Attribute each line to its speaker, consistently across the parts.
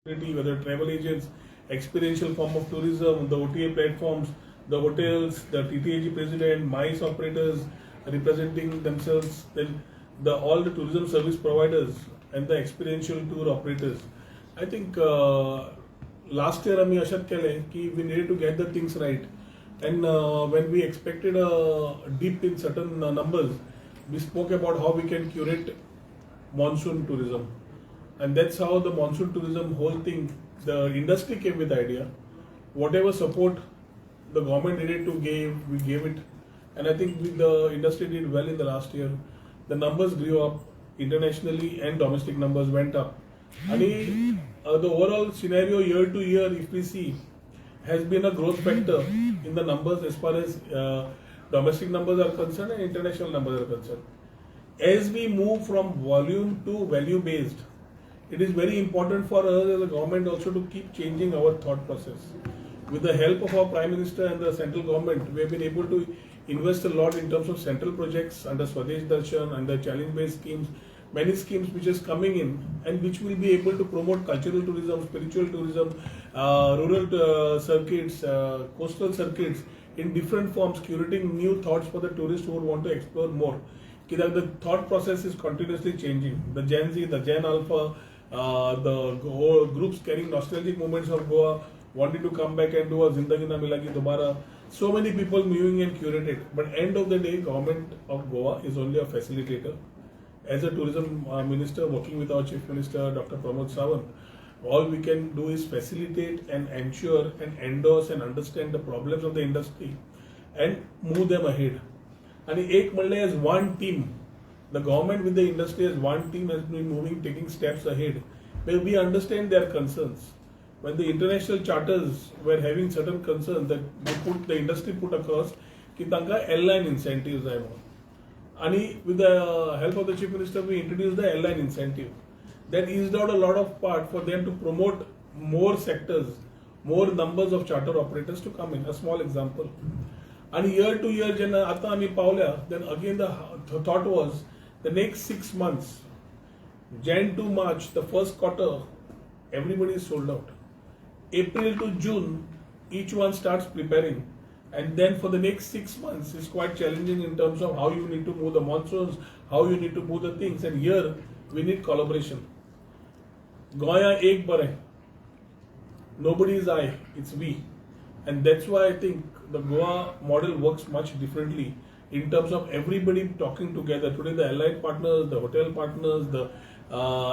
Speaker 1: whether travel agents, experiential form of tourism, the OTA platforms, the hotels, the TTAG president, MICE operators representing themselves, then all the tourism service providers and the experiential tour operators. I think last year आम्ही अशात केले की we needed to get the things right, and when we expected a dip in certain numbers, we spoke about how we can curate monsoon tourism. And that's how the monsoon tourism whole thing, the industry came with the idea. Whatever support the government needed to give, we gave it. And I think the industry did well in the last year. The numbers grew up internationally and domestic numbers went up. And the overall scenario year to year, if we see, has been a growth factor in the numbers as far as domestic numbers are concerned and international numbers are concerned. As we move from volume to value based, it is very important for us as a government also to keep changing our thought process. With the help of our Prime Minister and the central government, we have been able to invest a lot in terms of central projects under Swadesh Darshan, under challenge-based schemes, many schemes which is coming in and which will be able to promote cultural tourism, spiritual tourism, rural circuits, coastal circuits in different forms, curating new thoughts for the tourists who would want to explore more. The thought process is continuously changing. The Gen Z, the Gen Alpha, the groups carrying nostalgic moments of Goa, wanting to come back and do a Zindagi Na Milagi Dobara. So many people moving and curated. But end of the day, government of Goa is only a facilitator. As a tourism minister working with our Chief Minister, Dr. Pramod Sawant, all we can do is facilitate and ensure and endorse and understand the problems of the industry and move them ahead. And ek म्हणले as one team, the government with the industry as one team has been moving, taking steps ahead. Where we understand their concerns. When the international charters were having certain concerns that the industry put across, ki tanka airline incentives are more. And with the help of the Chief Minister, we introduced the airline incentive. That eased out a lot of part for them to promote more sectors, more numbers of charter operators to come in. A small example. And year to year, then again the thought was the next 6 months, Jan to March, the first quarter, everybody is sold out. April to June, each one starts preparing. And then for the next 6 months, it's quite challenging in terms of how you need to move the monsoons, how you need to move the things. And here, we need collaboration. Goya ek bare. Nobody is I, it's we. And that's why I think the Goa model works much differently in terms of everybody talking together. Today, the allied partners, the hotel partners, the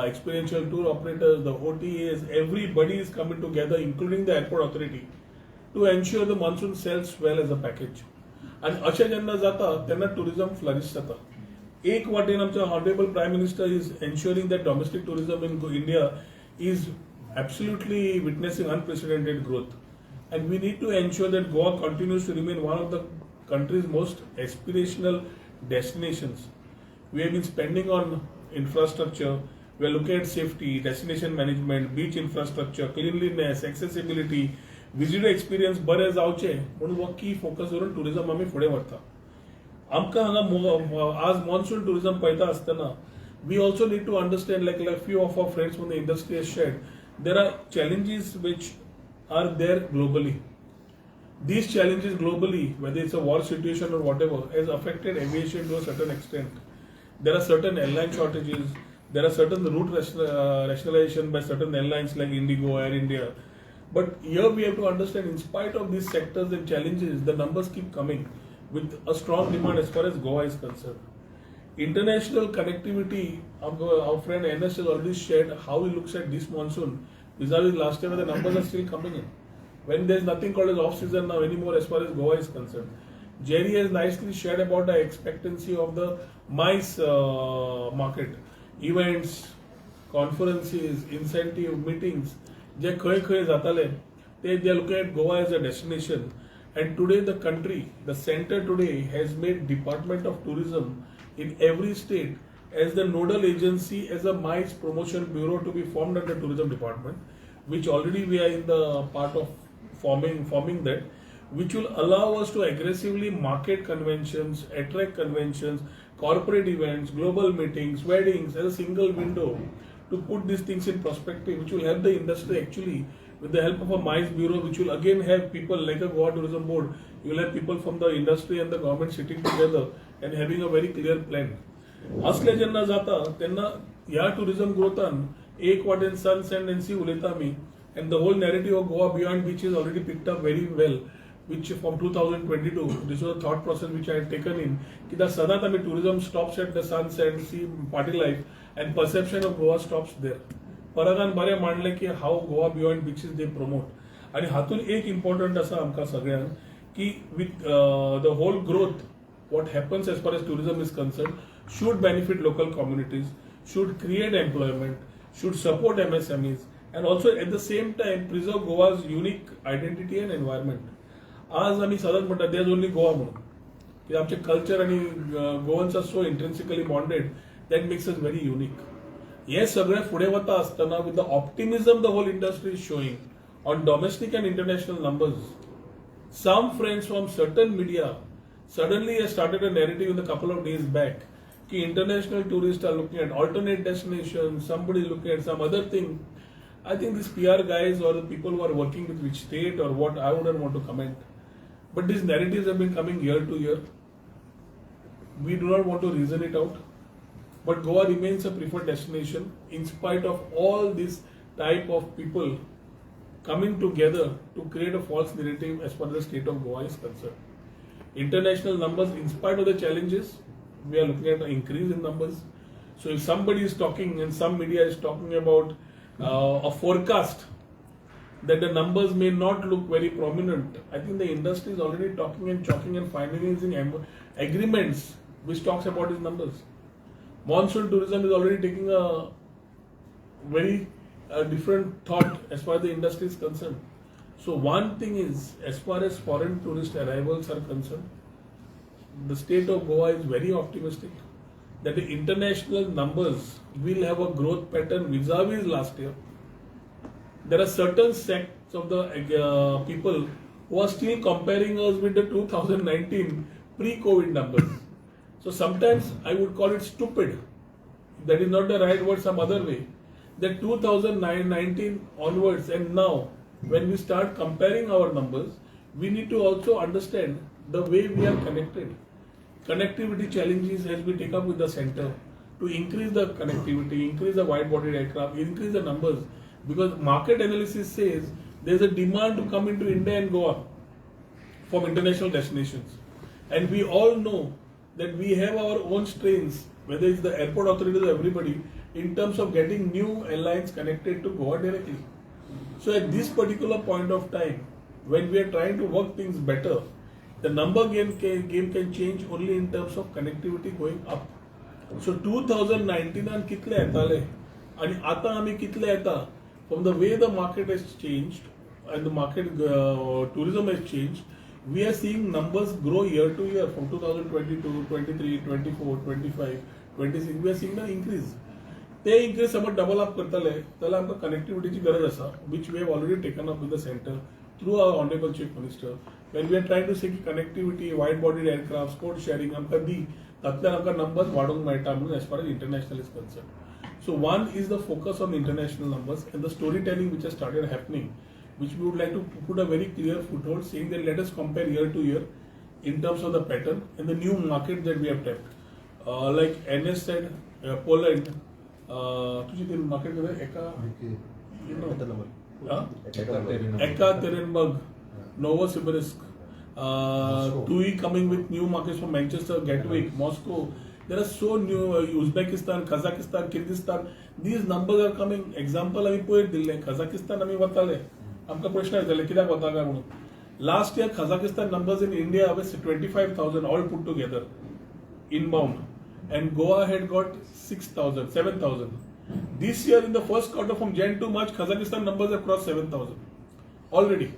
Speaker 1: experiential tour operators, the OTAs, everybody is coming together, including the airport authority, to ensure the monsoon sells well as a package. And अशा ज्यांना जाता त्यांना tourism flourish जाता. एक वाटेन आमचा Honorable Prime Minister is ensuring that domestic tourism in India is absolutely witnessing unprecedented growth. And we need to ensure that Goa continues to remain one of the country's most aspirational destinations. We have been spending on infrastructure. We are looking at safety, destination management, beach infrastructure, cleanliness, accessibility, visitor experience बरे जावचे म्हणून वो की focus करून tourism आम्ही फुडें व्हरता. आमकां हांगा आज monsoon tourism पळयता आसतना we also need to understand, like few of our friends from the industry has shared, there are challenges which are there globally. These challenges globally, whether it's a war situation or whatever, has affected aviation to a certain extent. There are certain airline shortages, there are certain route rationalization by certain airlines like Indigo, Air India. But here we have to understand, in spite of these sectors and challenges, the numbers keep coming with a strong demand as far as Goa is concerned. International connectivity, our friend Enes has already shared how he looks at this monsoon. Vis-a-vis last year, the numbers are still coming in. When there's nothing called as off-season now anymore as far as Goa is concerned. Jerry has nicely shared about the expectancy of the MICE market. Events, conferences, incentive meetings, they are looking at Goa as a destination. And today the country, the center today has made Department of Tourism in every state as the nodal agency, as a MICE promotion bureau to be formed under tourism department, which already we are in the part of forming that, which will allow us to aggressively market conventions, attract conventions, corporate events, global meetings, weddings as a single window to put these things in perspective, which will help the industry actually with the help of a MICE bureau, which will again have people like a Goa Tourism Board. You will have people from the industry and the government sitting together and having a very clear plan. असले जेन्ना जाता तेन्ना ह्या tourism growthan एक वाटेन sun, sand and sea उलयता आमी, and the whole narrative of Goa beyond beach is already picked up very well, which from 2022, this was a thought process which I had taken in, कि दा सदांच आमी tourism stops at the sun, sand, sea, party life, and perception of Goa stops there. परगान बरें मांडलें की how Goa beyond beaches they promote. आणि हातून एक important आसा आमकां सगळ्यांक की with the whole growth, what happens as far as tourism is concerned should benefit local communities, should create employment, should support MSMEs, and also at the same time preserve Goa's unique identity and environment. आज आमी सदांच म्हणटा there's only Goa म्हणून, की आमचे culture आणि Goans are so intrinsically bonded that makes us very unique. हे सगळे फुडें वता आसतना with the optimism the whole industry is showing on domestic and international numbers, some friends from certain media suddenly have started a narrative in a couple of days back कि international tourists are looking at alternate destinations, somebody is looking at some other thing. I think these PR guys or the people who are working with which state or what, I wouldn't want to comment. But these narratives have been coming year to year. We do not want to reason it out. But Goa remains a preferred destination in spite of all this type of people coming together to create a false narrative as far as the state of Goa is concerned. International numbers, in spite of the challenges, we are looking at an increase in numbers. So if somebody is talking and some media is talking about a forecast that the numbers may not look very prominent, I think the industry is already talking and chalking and finalizing agreements which talks about these numbers. Monsoon tourism is already taking a very different thought as far as the industry is concerned. So one thing is, as far as foreign tourist arrivals are concerned, the state of Goa is very optimistic that the international numbers will have a growth pattern vis-a-vis last year. There are certain sects of the people who are still comparing us with the 2019 pre-COVID numbers. So sometimes I would call it stupid. That is not the right word, some other way. That 2019 onwards and now, when we start comparing our numbers, we need to also understand the way we are connected. Connectivity challenges has been taken up with the center to increase the connectivity, increase the wide-bodied aircraft, increase the numbers. Because market analysis says there is a demand to come into India and Goa from international destinations. And we all know that we have our own strains, whether it's the airport authorities or everybody, in terms of getting new airlines connected to Goa directly. So at this particular point of time, when we are trying to work things better, the number game can change only in terms of connectivity going up. So 2019 and कितले येताले आणि आता आमी कितले येता, from the way the market has changed and the market tourism has changed, we are seeing numbers grow year to year from 2022, 23, 24, 25, 26. We are seeing an increase. They increase about double up करतले, त्याला आमका connectivity ची गरज आसा, which we have already taken up with the center through our Honorable Chief Minister. When we are trying to seek connectivity, wide-bodied aircraft, code sharing, आमका दी, तातल्यान आमका numbers वाढोंक मेळटा म्हणून as far as international is concerned. So one is the focus on international numbers and the storytelling which has started happening, which we would like to put a very clear foothold, saying that let us compare year to year in terms of the pattern and the new market that we have tapped. Like NS said, Poland, तुझी ते market कडे Ekaterinburg, Novosibirsk, TUI coming with new markets from Manchester, Gatwick, Moscow. There are so new Uzbekistan, Kazakhstan, Kyrgyzstan. These numbers are coming. Example आम्ही पळयत दिल्ले Kazakhstan आम्ही वताले. आमका प्रश्न येताले कित्याक वता काय म्हणून. Last year Kazakhstan numbers in India were 25,000 all put together inbound, and Goa had got 6,000, 7,000. This year in the first quarter from Jan to March, Kazakhstan numbers have crossed 7,000 already.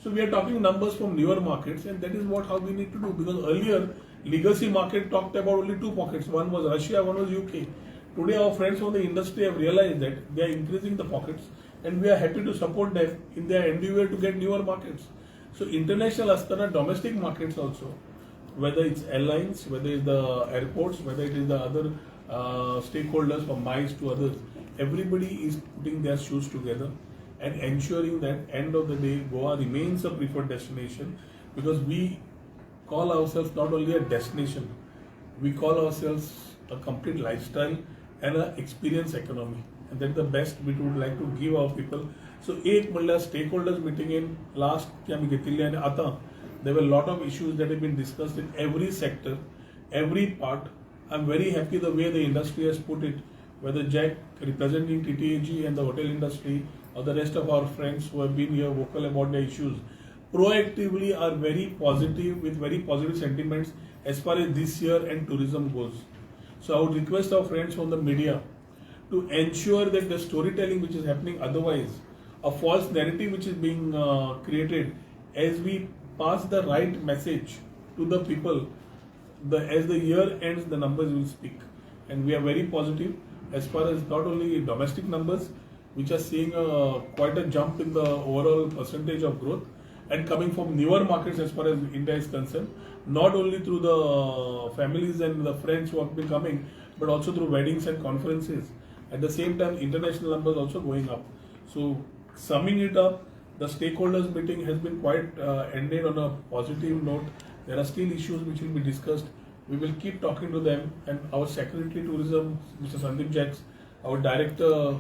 Speaker 1: So we are talking numbers from newer markets, and that is how we need to do, because earlier legacy market talked about only two pockets. One was Russia, one was UK. Today our friends from the industry have realized that they are increasing the pockets, and we are happy to support them in their endeavor to get newer markets. So international astana, domestic markets also, whether it's airlines, whether it's the airports, whether it is the other stakeholders from MICE to others, everybody is putting their shoes together and ensuring that end of the day Goa remains a preferred destination, because we call ourselves not only a destination, we call ourselves a complete lifestyle and an experience economy, and that's the best we would like to give our people. So एक म्हणल्यार stakeholders meeting in last की आम्ही घेतिल्ली आणि आता there were a lot of issues that have been discussed in every sector, every part. I'm very happy the way the industry has put it, whether Jack representing TTAG and the hotel industry or the rest of our friends who have been here vocal about their issues, proactively are very positive with very positive sentiments as far as this year and tourism goes. So I would request our friends from the media to ensure that the storytelling which is happening otherwise, a false narrative which is being created, as we pass the right message to the people, as the year ends, the numbers will speak. And we are very positive as far as not only domestic numbers, which are seeing quite a jump in the overall percentage of growth, and coming from newer markets as far as India is concerned, not only through the families and the friends who have been coming, but also through weddings and conferences. At the same time, international numbers also going up. So summing it up, the stakeholders meeting has been quite ended on a positive note. There are still issues which will be discussed. We will keep talking to them, and our Secretary Tourism, Mr. Sandeep Jacks, our Director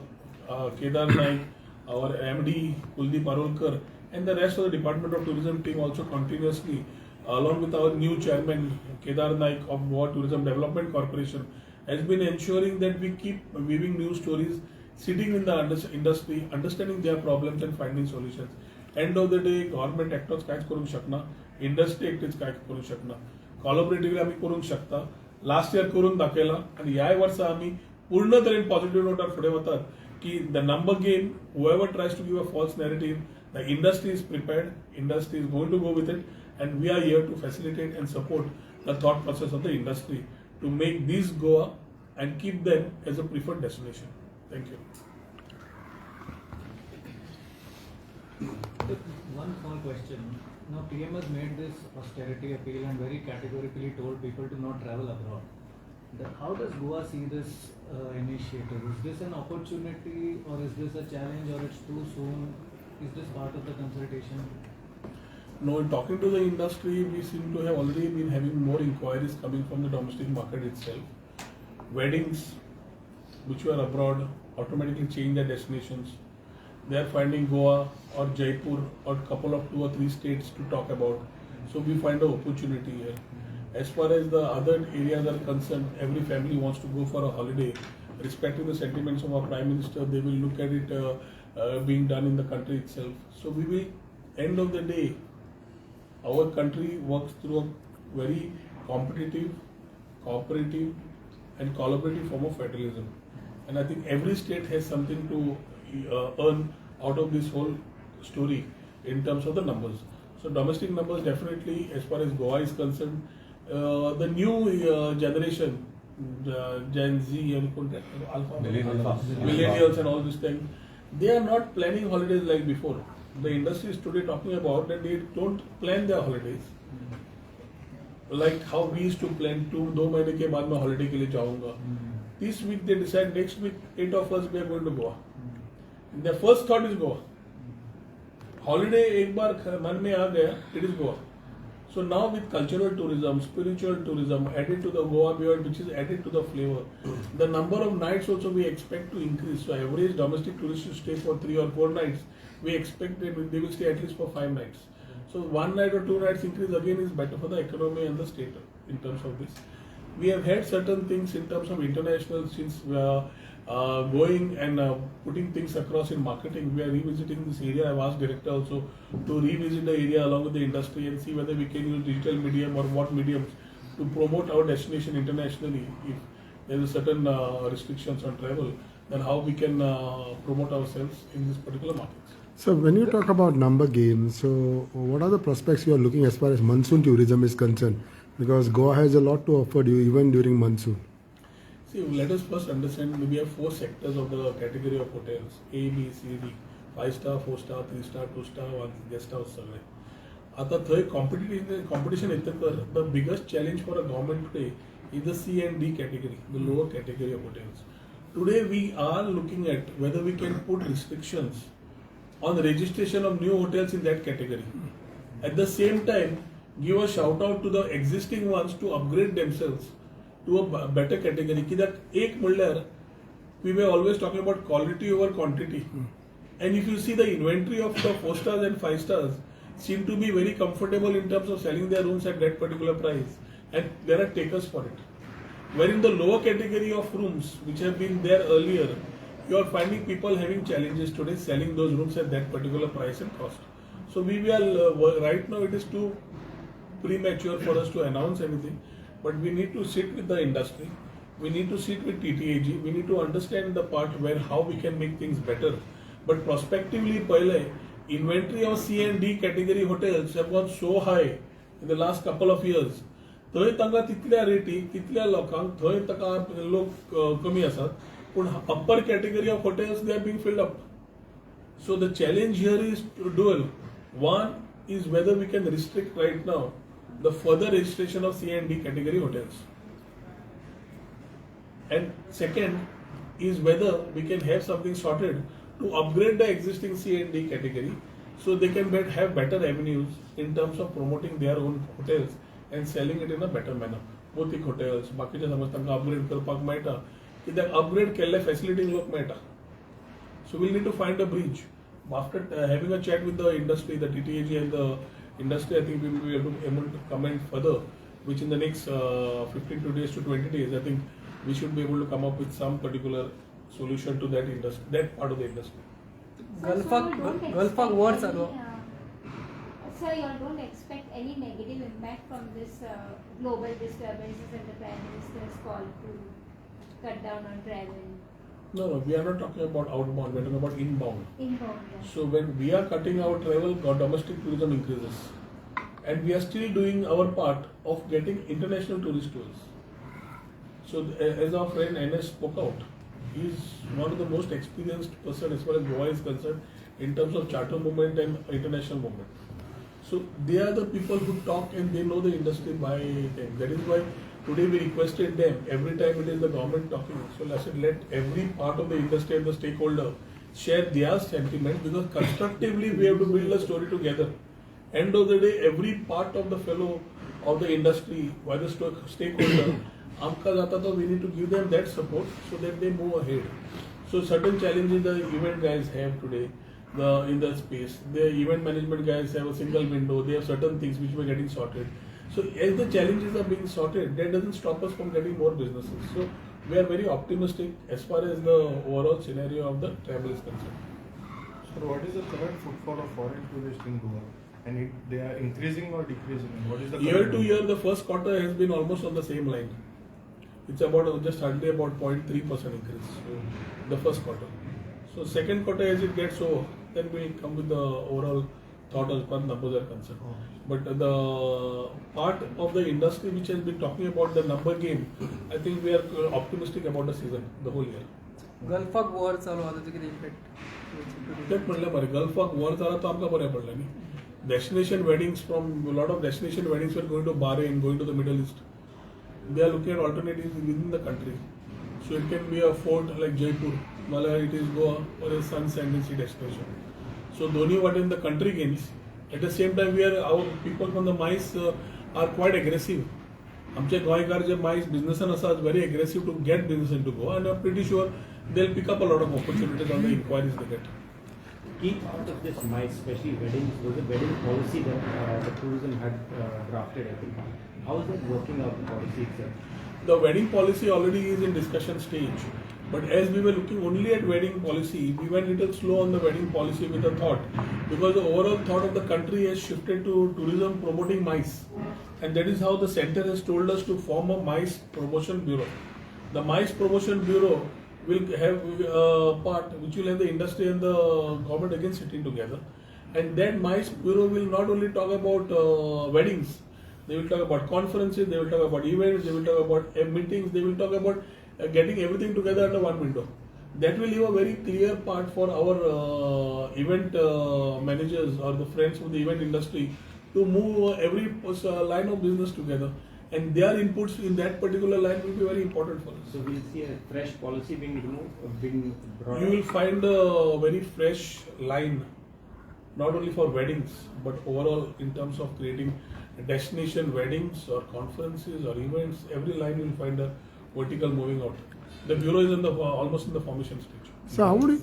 Speaker 1: Kedar Naik, our MD Kuldeep Arolkar, and the rest of the Department of Tourism team also continuously, along with our new Chairman Kedar Naik of Goa Tourism Development Corporation, has been ensuring that we keep weaving new stories, sitting in the industry, understanding their problems and finding solutions. End of the day, government actors काहीच करू शकना, industry एकटीच काय करू शकना, कोलॅबोरेटिव्हली आम्ही करू शकता. लास्ट इयर करून दाखवला आणि ह्या वर्सा आम्ही पूर्ण तरेन पॉझिटिव्ह नोटार फुडें वतात की the number game, whoever tries to give a false narrative, the industry is prepared, industry is going to go with it, and we are here to facilitate and support the thought process of the industry to make this Goa and keep them as a preferred destination. Thank you.
Speaker 2: One small question. Now PM has made this austerity appeal and very categorically told people to not travel abroad. How does Goa see this initiative? Is this an opportunity, or is this a challenge, or it's too soon? Is this part of the consultation?
Speaker 1: No, talking to the industry, we seem to have already been having more inquiries coming from the domestic market itself. Weddings which were abroad automatically change their destinations. They are finding Goa or Jaipur or couple of 2 or 3 states to talk about. So we find an opportunity here. As far as the other areas are concerned, every family wants to go for a holiday. Respecting the sentiments of our Prime Minister, they will look at it being done in the country itself. So we will, end of the day, our country works through a very competitive, cooperative and collaborative form of federalism. And I think every state has something to earn out of this whole story in terms of the numbers. So domestic numbers definitely, as far as Goa is concerned, the new generation, Gen Z and Alpha, millennials and all these things, they are not planning holidays like before. The industry is today talking about that they don't plan their holidays. Like how we used to plan 2 महीने के बाद मैं holiday के लिए जाऊँगा. This week they decide next week 8 of us we are going to Goa. Their first thought is Goa. Holiday एक बार मन में आ गया, it is Goa. So now with cultural tourism, spiritual tourism added to the Goa beyond, which is added to the flavor, the number of nights also we expect to increase. So average domestic tourists should stay for 3 or 4 nights. We expect that they will stay at least for 5 nights. So 1 night or 2 nights increase again is better for the economy and the state in terms of this. We have had certain things in terms of international, since we are going and putting things across in marketing. We are revisiting this area. I've asked director also to revisit the area along with the industry and see whether we can use digital medium or what mediums to promote our destination internationally. If there is certain restrictions on travel, then how we can promote ourselves in this particular market.
Speaker 3: So when you talk about number game, so what are the prospects you are looking as far as monsoon tourism is concerned? Because Goa has a lot to offer you even during monsoon.
Speaker 1: See, let us first understand we have 4 sectors of the category of hotels: A, B, C, D, 5-star, 4-star, 3-star, 2-star, 1 guest house. आता थंय competition येतकर the biggest challenge for a government today is the C and D category, the lower category of hotels. today we are looking at whether we can put restrictions on the registration of new hotels in that category. At the same time, give a shout out to the existing ones to upgrade themselves to a better category. That ek mullar, we were always talking about quality over quantity. And if you see the inventory of the 4 stars and 5 stars seem to be very comfortable in terms of selling their rooms at that particular price, and there are takers for it. Wherein the lower category of rooms which have been there earlier, you are finding people having challenges today selling those rooms at that particular price and cost. So we are right now, it is too premature for us to announce anything, but we need to sit with the industry, we need to sit with TTAG, we need to understand the part where how we can make things better. But prospectively, pehle, inventory of C and D category hotels have gone so high in the last couple of years. थंय तांकां तितल्या रेटी तितल्या लोकांक थंय ताका लोक कमी आसात पूण upper category of hotels they are being filled up. So the challenge here is dual. One is whether we can restrict right now the further registration of C and D category hotels. And second is whether we can have something sorted to upgrade the existing C and D category so they can have better avenues in terms of promoting their own hotels and selling it in a better manner. Boutique hotels, बाकीचे समज तांकां upgrade करपाक मेळटा कित्याक upgrade केल्ल्या facility लोक मेळटा. So we'll need to find a bridge. After having a chat with the industry, the TTAG and the industry, I think we will be able to comment further, which in the next 15 days to 20 days, I think we should be able to come up with some particular solution to that industry, that part of the industry.
Speaker 4: Gulf words are. Sir, you all don't expect any negative impact from this global disturbances and the Prime Minister's call to cut down on travel?
Speaker 1: No, we are not talking about outbound, we are talking about inbound.
Speaker 4: Inbound, yeah.
Speaker 1: So when we are cutting our travel, domestic tourism increases. And we are still doing our part of getting international tourist tours. So as our friend NS spoke out, he is one of the most experienced person as far as Goa is concerned in terms of charter movement and international movement. So they are the people who talk and they know the industry by them. That is why today we requested them, every time it is the government talking, so I said let every part of the industry and the stakeholder share their sentiment, because constructively we have to build a story together. End of the day, every part of the fellow of the industry, by the stakeholder, we need to give them that support so that they move ahead. So certain challenges the event guys have today in the space. The event management guys have a single window, they have certain things which were getting sorted. So as the challenges are being sorted, that doesn't stop us from getting more businesses. So we are very optimistic as far as the overall scenario of the travel is concerned.
Speaker 5: So what is the current footfall of foreign tourists in Goa? And they are increasing or decreasing? And what is the
Speaker 1: year to year, the first quarter has been almost on the same line. It's about just hardly about 0.3% increase. So the first quarter. So second quarter, as it gets over, then we come with the overall thought as far as numbers are concerned. But the part of the industry which has been talking about the number game, I think we are optimistic about the season, the whole year.
Speaker 6: Gulf war चालू आता त्याचे effect
Speaker 1: तेच म्हणलं बरं, gulf of war झाला तो आमकां बरें पडलें न्ही. Destination weddings from a lot of destination weddings were going to Bahrain, going to the Middle East. They are looking at alternatives within the country. So it can be a fort like Jaipur, whether it is Goa or a sun sand sea destination. So Dhoni what in the country gains. At the same time, our people from the MICE are quite aggressive. आमचे गोंयकार जे MICE businessmen are very aggressive to get business into Goa, and I'm pretty sure they'll pick up a lot of opportunities on the inquiries they get.
Speaker 7: Key part of this MICE, especially weddings, was a wedding policy that the tourism had drafted, I think. How is that working out, the policy itself?
Speaker 1: The wedding policy already is in discussion stage. But as we were looking only at wedding policy, we went a little slow on the wedding policy with a thought. Because the overall thought of the country has shifted to tourism promoting MICE. And that is how the center has told us to form a MICE promotion bureau. The MICE promotion bureau will have a part which will have the industry and the government again sitting together. And that MICE bureau will not only talk about weddings, they will talk about conferences, they will talk about events, they will talk about meetings, they will talk about getting everything together under one window. That will leave a very clear part for our event managers or the friends from the event industry to move every line of business together and their inputs in that particular line will be very important for us.
Speaker 7: So we'll see a fresh policy being brought
Speaker 1: You will find a very fresh line, not only for weddings, but overall in terms of creating destination weddings or conferences or events. Every line you will find a vertical moving out. The bureau is almost in the formation stage.
Speaker 3: So how would you,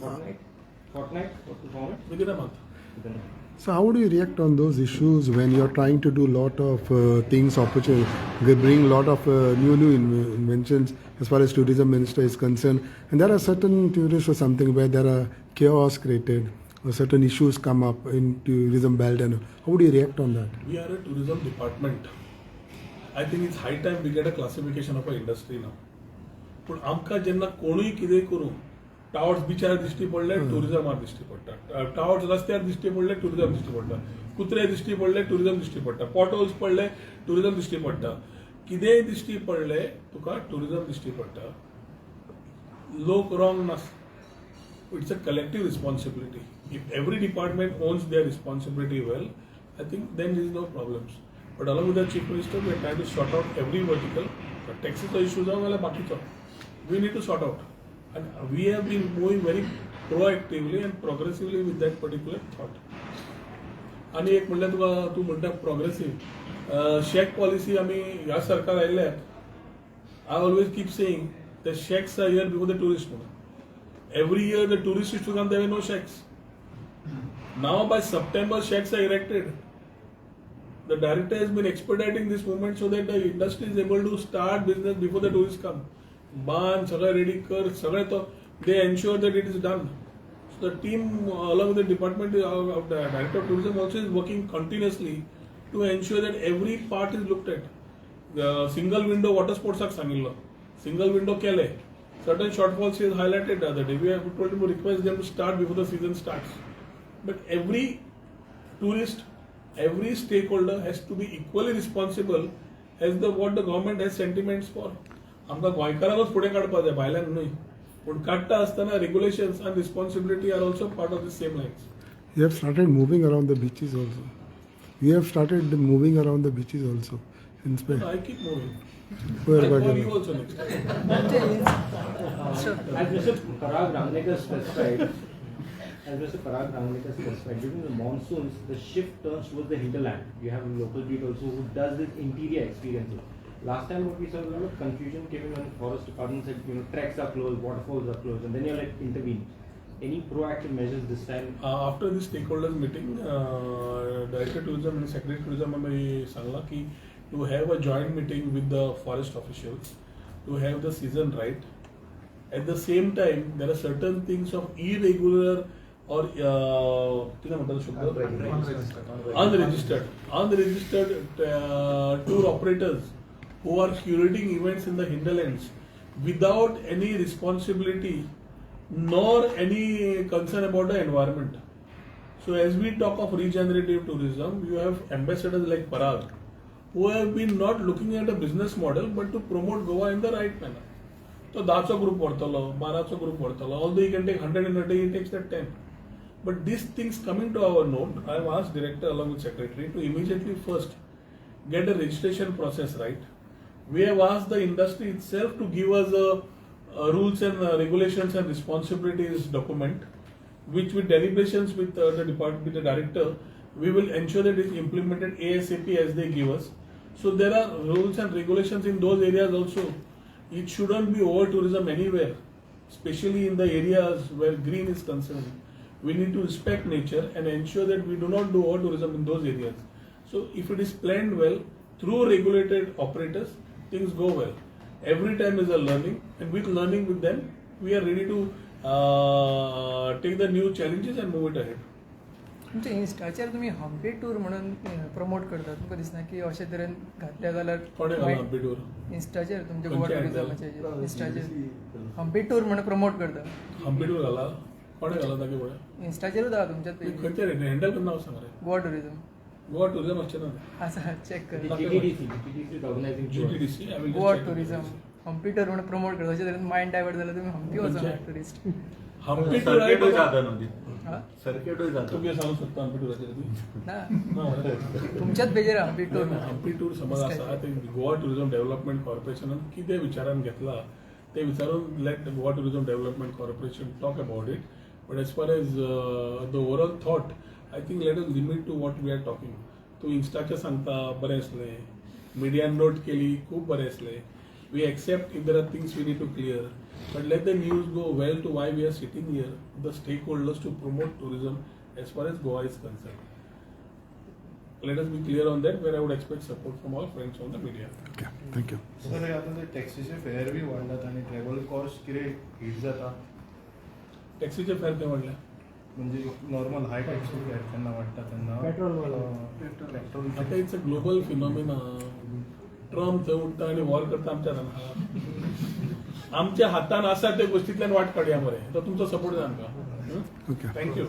Speaker 7: Fortnight? What's the format?
Speaker 1: Within a month.
Speaker 7: Within a month.
Speaker 3: so how would you react on those issues when you're trying to do lot of things, opportunity, bring lot of new inventions as far as tourism minister is concerned, and there are certain tourists or something where there are chaos created or certain issues come up in tourism belt, and how would you react on that?
Speaker 1: We are a tourism department. I think it's high time we get a classification of our industry now. पण आमकां जेन्ना कोणूय कितें करूं, towers बिचार दिश्टी पडले टुरिजमार दिश्टी पडटा, टावर्स रस्त्यार दिश्टी पडले टुरिजम दिश्टी पडटा, कुत्रे दिश्टी पडले टुरिजम दिश्टी पडटा, पॉटहोल्स पडले टुरिजम दिश्टी पडटा, कितेंय दिश्टी पडले तुका टुरिजम दिश्टी पडटा. लोक रॉंग नास. It's a collective responsibility. If every department owns their responsibility well, I think then there is no problems. But along with the Chief Minister, we are trying to sort out every vertical. The taxes issues are we need to sort out. And we have been moving very proactively and progressively with that particular thought. आणि एक म्हणल्यार तुका तूं म्हणटा progressive shake policy आमी ह्या सरकार आयल्यात. I always keep saying the shacks are here before the tourists म्हणून. Every year the tourists used to come, there were no shacks. Now by September shacks are erected. The director has been expediting this movement so that the industry is able to start business before the tourists come. Ban, सगळं ready कर, सगळं तो they ensure that it is done. So the team along with the department of the director of tourism also is working continuously to ensure that every part is looked at. The single window water sports are सांगितलं, single window केले. Certain shortfalls he has highlighted the other day. We have told him to request them to start before the season starts. But every tourist, every stakeholder has to be equally responsible as what the government has sentiments for. आमकां गोंयकारांकूच फुडें काडपाक जाय, भायल्यान न्हय. पूण काडटा आसतना regulations and responsibility are also part of the same lines.
Speaker 3: You have started moving around the beaches also. You have started moving around the beaches also. In Spain.
Speaker 1: No, I keep moving.
Speaker 3: Where
Speaker 1: I
Speaker 3: about
Speaker 1: call
Speaker 3: you?
Speaker 1: you also next time.
Speaker 7: As Mr. Parag Rangnekar specified, during the monsoons, the shift turns towards the hinterland. You have a local beat also who does this interior experiences. Last time what we saw was a lot of confusion came in when the forest department said, treks are closed, waterfalls are closed, and then you're like intervene. Any proactive measures this time?
Speaker 1: After this stakeholders meeting, Director Tourism and Secretary Tourism आम्ही सांगला की to have a joint meeting with the forest officials, to have the season right. At the same time, there are certain things of irregular or unregistered tour operators who are curating events in the hinterlands without any responsibility nor any concern about the environment. So as we talk of regenerative tourism, you have ambassadors like Parag who have been not looking at a business model but to promote Goa in the right manner. So 10 group vartalo, 12 group vartalo, although he can take 100 in a day, he takes that 10. But these things coming to our note, I have asked director along with secretary to immediately first get a registration process right. We have asked the industry itself to give us a rules and regulations and responsibilities document, which with deliberations with the department, with the director, we will ensure that it is implemented ASAP as they give us. So there are rules and regulations in those areas also. It shouldn't be over tourism anywhere, especially in the areas where green is concerned. We need to respect nature and ensure that we do not do over tourism in those areas. So if it is planned well through regulated operators, things go well. Every time is a learning, and with learning with them, we are ready to take the new challenges and move it ahead.
Speaker 6: तुमच्या इन्स्टाचेर तुमी Hampi tour म्हणून promote करता, तुमकां दिसना की अशें तरेन घातल्या जाल्यार
Speaker 1: हम्पी टूर
Speaker 6: इन्स्टाचेर तुमच्या गोवा टुरिजमाचेर इन्स्टाचेर हम्पी टूर म्हणून प्रमोट करता.
Speaker 1: हम्पी टूर घाला कोणे घाला तागे पळय
Speaker 6: इन्स्टाचेरूच आहा तुमच्या पेज
Speaker 1: खंयचे रे हँडल करना हांव सांग रे
Speaker 6: गोवा टुरिजम
Speaker 1: गोवा टुरिजम आसचें ना
Speaker 6: आसा चॅक कर
Speaker 7: GTDC is organizing tours.
Speaker 1: GTDC I will
Speaker 6: Goa
Speaker 1: just check.
Speaker 6: Tourism Hampi tour म्हणून प्रमोट करता. अशें तरेन मायंड डायवर्ट जाल्यार तुमी हम्पी वचना टुरिस्ट.
Speaker 1: हम्पी टूर आहे
Speaker 8: सर्किटूय
Speaker 1: बघा.
Speaker 8: जाता न्हू
Speaker 6: हा?
Speaker 8: सर्किटूय जाता
Speaker 1: तुम्ही सांगू शकता हम्पी टुराचेर ती?
Speaker 6: ना
Speaker 1: ना, मला काय.
Speaker 6: तुमच्याच पेजीर हंपी टूर
Speaker 1: नाही, हम्पी टूर समज आसा ते गोवा टुरिझम डेव्हलपमेंट कॉर्पोरेशनान कितें विचारान घेतला ते विचारून let Goa tourism development corporation talk about it but as far as the overall thought I think let us limit to what we are talking. तू इन्स्टाचेर सांगता बरें असलें, मिडियान नोट केली खूब बरें असलें. We accept if there are things we need to clear, but let the news go well to why we are sitting here, the stakeholders to promote tourism as far as Goa is concerned. Let us be clear on that, where I would expect support from all friends on the media.
Speaker 3: Okay, thank you.
Speaker 5: Sir हे आता ते टॅक्सीचे fair B वाडलात आणि travel cost कितें heat जाता
Speaker 1: टॅक्सीचे fair ते वाडले.
Speaker 5: म्हणजे normal हाय taxi fair केन्ना वाडटा तेन्ना पेट्रोल
Speaker 1: आता it's a global phenomena. Trump थंय उठता आणि वॉर करता आमच्या हातान. आमच्या हातान आसा त्या गोष्टींतल्यान वाट काडया मरे. तो तुमचो सपोर्ट जाय आमकां.
Speaker 3: Okay.
Speaker 1: थँक्यू.